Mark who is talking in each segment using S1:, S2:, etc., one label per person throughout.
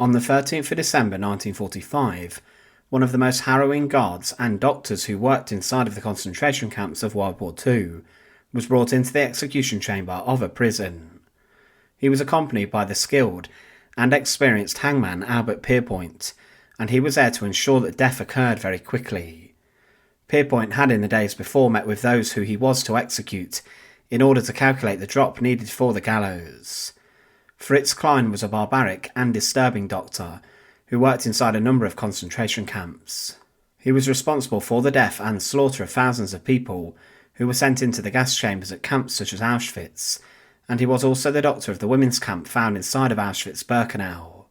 S1: On the 13th of December 1945, one of the most harrowing guards and doctors who worked inside of the concentration camps of World War II was brought into the execution chamber of a prison. He was accompanied by the skilled and experienced hangman Albert Pierrepoint, and he was there to ensure that death occurred very quickly. Pierrepoint had in the days before met with those who he was to execute in order to calculate the drop needed for the gallows. Fritz Klein was a barbaric and disturbing doctor who worked inside a number of concentration camps. He was responsible for the death and slaughter of thousands of people who were sent into the gas chambers at camps such as Auschwitz, and he was also the doctor of the women's camp found inside of Auschwitz-Birkenau.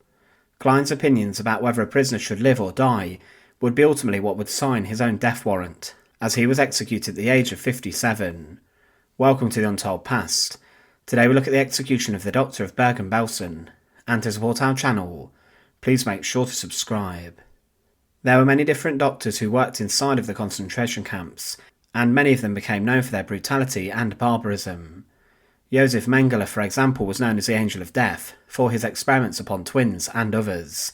S1: Klein's opinions about whether a prisoner should live or die would be ultimately what would sign his own death warrant, as he was executed at the age of 57. Welcome to The Untold Past. Today we look at the execution of the Doctor of Bergen-Belsen, and to support our channel, please make sure to subscribe. There were many different doctors who worked inside of the concentration camps, and many of them became known for their brutality and barbarism. Josef Mengele, for example, was known as the Angel of Death for his experiments upon twins and others,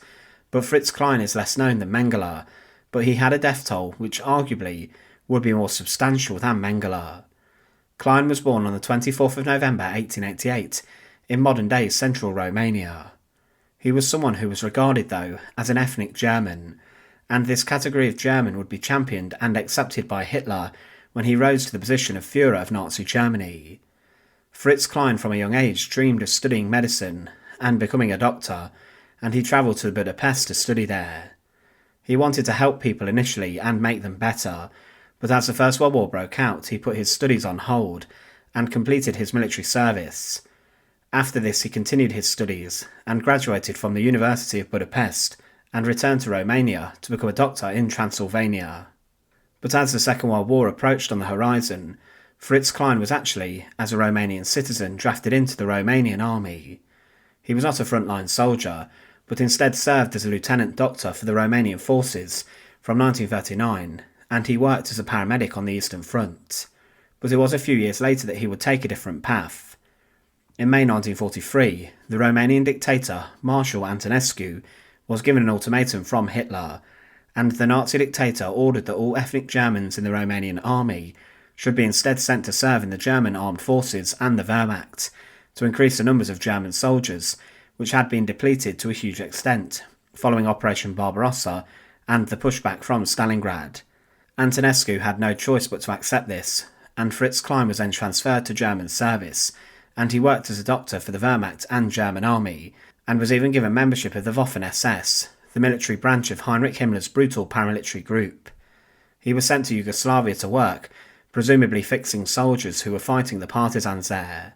S1: but Fritz Klein is less known than Mengele, but he had a death toll which arguably would be more substantial than Mengele. Klein was born on the 24th of November 1888 in modern-day central Romania. He was someone who was regarded, though, as an ethnic German, and this category of German would be championed and accepted by Hitler when he rose to the position of Führer of Nazi Germany. Fritz Klein from a young age dreamed of studying medicine and becoming a doctor, and he travelled to Budapest to study there. He wanted to help people initially and make them better, but as the First World War broke out, he put his studies on hold and completed his military service. After this, he continued his studies and graduated from the University of Budapest and returned to Romania to become a doctor in Transylvania. But as the Second World War approached on the horizon, Fritz Klein was actually, as a Romanian citizen, drafted into the Romanian army. He was not a frontline soldier, but instead served as a lieutenant doctor for the Romanian forces from 1939, and he worked as a paramedic on the Eastern Front. But it was a few years later that he would take a different path. In May 1943, the Romanian dictator, Marshal Antonescu, was given an ultimatum from Hitler, and the Nazi dictator ordered that all ethnic Germans in the Romanian army should be instead sent to serve in the German armed forces and the Wehrmacht, to increase the numbers of German soldiers, which had been depleted to a huge extent, following Operation Barbarossa and the pushback from Stalingrad. Antonescu had no choice but to accept this, and Fritz Klein was then transferred to German service, and he worked as a doctor for the Wehrmacht and German army, and was even given membership of the Waffen-SS, the military branch of Heinrich Himmler's brutal paramilitary group. He was sent to Yugoslavia to work, presumably fixing soldiers who were fighting the partisans there.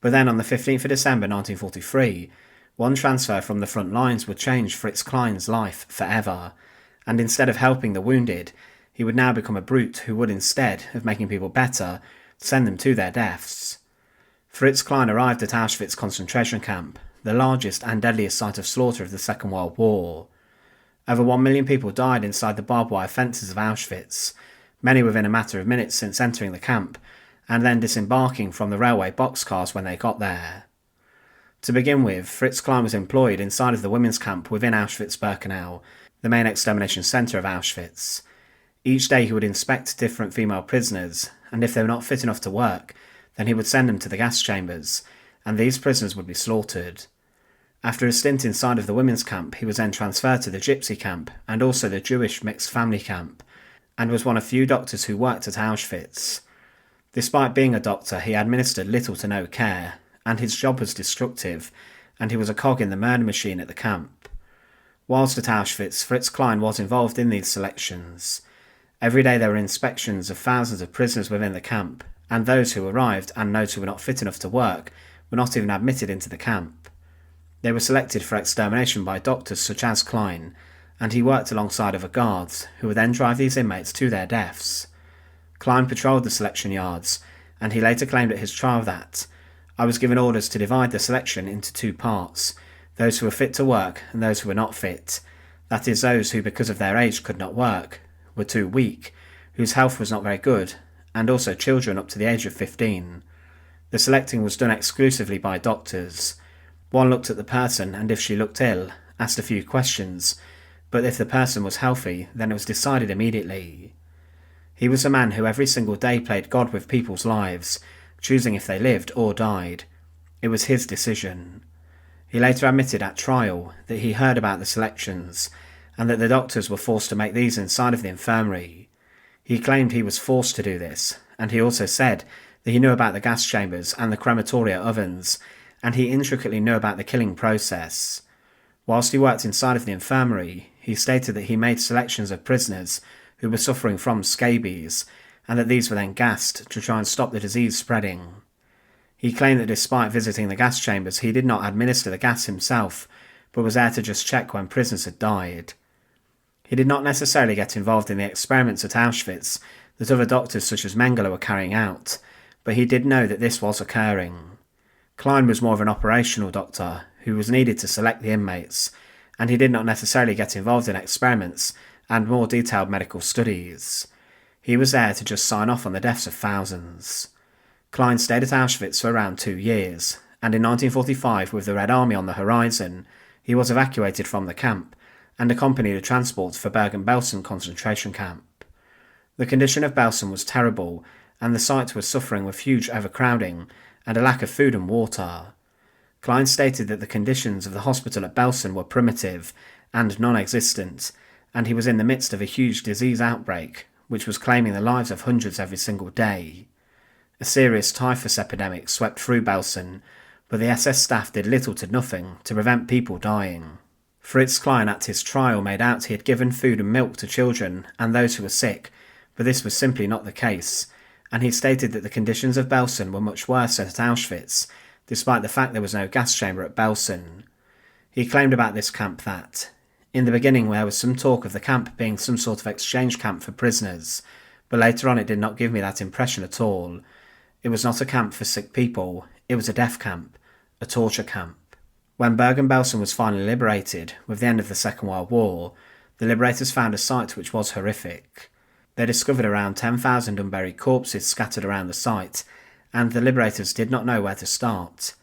S1: But then on the 15th of December 1943, one transfer from the front lines would change Fritz Klein's life forever, and instead of helping the wounded, he would now become a brute who would, instead of making people better, send them to their deaths. Fritz Klein arrived at Auschwitz concentration camp, the largest and deadliest site of slaughter of the Second World War. Over 1 million people died inside the barbed wire fences of Auschwitz, many within a matter of minutes since entering the camp, and then disembarking from the railway boxcars when they got there. To begin with, Fritz Klein was employed inside of the women's camp within Auschwitz-Birkenau, the main extermination centre of Auschwitz. Each day he would inspect different female prisoners, and if they were not fit enough to work, then he would send them to the gas chambers, and these prisoners would be slaughtered. After a stint inside of the women's camp, he was then transferred to the gypsy camp and also the Jewish mixed family camp, and was one of few doctors who worked at Auschwitz. Despite being a doctor, he administered little to no care, and his job was destructive, and he was a cog in the murder machine at the camp. Whilst at Auschwitz, Fritz Klein was involved in these selections. Every day there were inspections of thousands of prisoners within the camp, and those who arrived and those who were not fit enough to work were not even admitted into the camp. They were selected for extermination by doctors such as Klein, and he worked alongside other guards, who would then drive these inmates to their deaths. Klein patrolled the selection yards, and he later claimed at his trial that, "I was given orders to divide the selection into two parts, those who were fit to work and those who were not fit, that is, those who because of their age could not work, were too weak, whose health was not very good, and also children up to the age of 15. The selecting was done exclusively by doctors. One looked at the person, and if she looked ill, asked a few questions, but if the person was healthy, then it was decided immediately. He was a man who every single day played God with people's lives, choosing if they lived or died. It was his decision. He later admitted at trial that he heard about the selections, and that the doctors were forced to make these inside of the infirmary. He claimed he was forced to do this, and he also said that he knew about the gas chambers and the crematoria ovens, and he intricately knew about the killing process. Whilst he worked inside of the infirmary, he stated that he made selections of prisoners who were suffering from scabies, and that these were then gassed to try and stop the disease spreading. He claimed that despite visiting the gas chambers, he did not administer the gas himself, but was there to just check when prisoners had died. He did not necessarily get involved in the experiments at Auschwitz that other doctors such as Mengele were carrying out, but he did know that this was occurring. Klein was more of an operational doctor who was needed to select the inmates, and he did not necessarily get involved in experiments and more detailed medical studies. He was there to just sign off on the deaths of thousands. Klein stayed at Auschwitz for around 2 years, and in 1945, with the Red Army on the horizon, he was evacuated from the camp and accompanied a transport for Bergen-Belsen concentration camp. The condition of Belsen was terrible, and the site was suffering with huge overcrowding and a lack of food and water. Klein stated that the conditions of the hospital at Belsen were primitive and non-existent, and he was in the midst of a huge disease outbreak, which was claiming the lives of hundreds every single day. A serious typhus epidemic swept through Belsen, but the SS staff did little to nothing to prevent people dying. Fritz Klein at his trial made out he had given food and milk to children and those who were sick, but this was simply not the case, and he stated that the conditions of Belsen were much worse than at Auschwitz, despite the fact there was no gas chamber at Belsen. He claimed about this camp that, in the beginning there was some talk of the camp being some sort of exchange camp for prisoners, but later on it did not give me that impression at all. It was not a camp for sick people, it was a death camp, a torture camp. When Bergen-Belsen was finally liberated, with the end of the Second World War, the liberators found a site which was horrific. They discovered around 10,000 unburied corpses scattered around the site, and the liberators did not know where to start.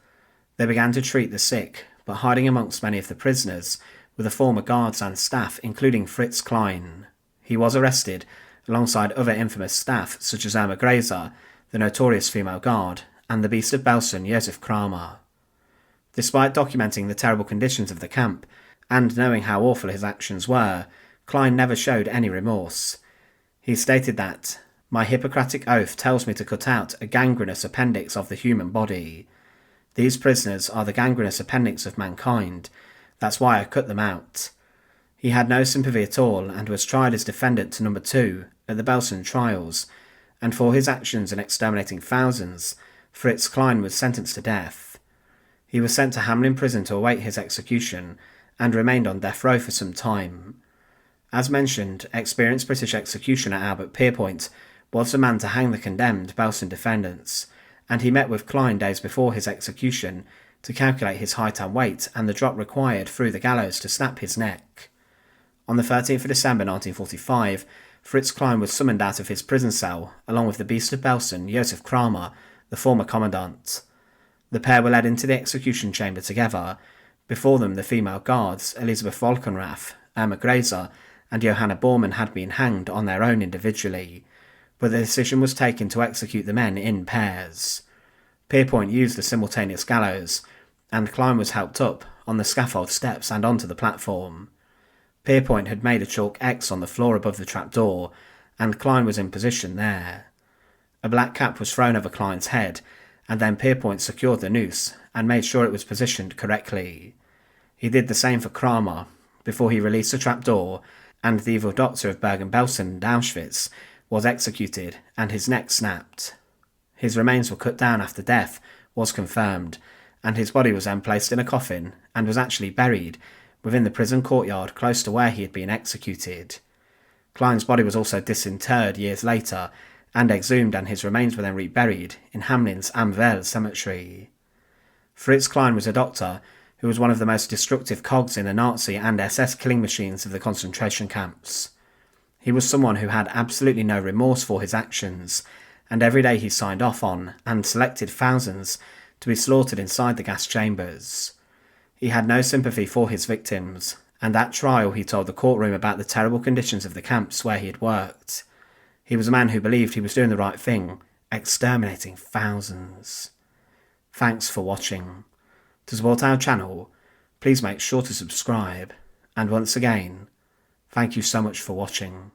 S1: They began to treat the sick, but hiding amongst many of the prisoners were the former guards and staff, including Fritz Klein. He was arrested, alongside other infamous staff such as Irma Grazer, the notorious female guard, and the Beast of Belsen, Josef Kramer. Despite documenting the terrible conditions of the camp, and knowing how awful his actions were, Klein never showed any remorse. He stated that, "My Hippocratic oath tells me to cut out a gangrenous appendix of the human body. These prisoners are the gangrenous appendix of mankind. That's why I cut them out." He had no sympathy at all and was tried as defendant to number 2 at the Belsen trials, and for his actions in exterminating thousands, Fritz Klein was sentenced to death. He was sent to Hamelin Prison to await his execution, and remained on death row for some time. As mentioned, experienced British executioner Albert Pierrepoint was the man to hang the condemned Belsen defendants, and he met with Klein days before his execution to calculate his height and weight and the drop required through the gallows to snap his neck. On the 13th of December 1945, Fritz Klein was summoned out of his prison cell, along with the Beast of Belsen, Josef Kramer, the former commandant. The pair were led into the execution chamber together. Before them the female guards, Elisabeth Volkenrath, Irma Grazer, and Johanna Bormann had been hanged on their own individually, but the decision was taken to execute the men in pairs. Pierrepoint used the simultaneous gallows, and Klein was helped up on the scaffold steps and onto the platform. Pierrepoint had made a chalk X on the floor above the trapdoor, and Klein was in position there. A black cap was thrown over Klein's head, and then Pierrepoint secured the noose and made sure it was positioned correctly. He did the same for Kramer, before he released the trapdoor, and the evil doctor of Bergen-Belsen and Auschwitz was executed and his neck snapped. His remains were cut down after death was confirmed, and his body was then placed in a coffin and was actually buried within the prison courtyard close to where he had been executed. Klein's body was also disinterred years later and exhumed, and his remains were then reburied in Hamelin's Amvel cemetery. Fritz Klein was a doctor who was one of the most destructive cogs in the Nazi and SS killing machines of the concentration camps. He was someone who had absolutely no remorse for his actions, and every day he signed off on and selected thousands to be slaughtered inside the gas chambers. He had no sympathy for his victims, and at trial he told the courtroom about the terrible conditions of the camps where he had worked. He was a man who believed he was doing the right thing, exterminating thousands. Thanks for watching. To support our channel, please make sure to subscribe, and once again, thank you so much for watching.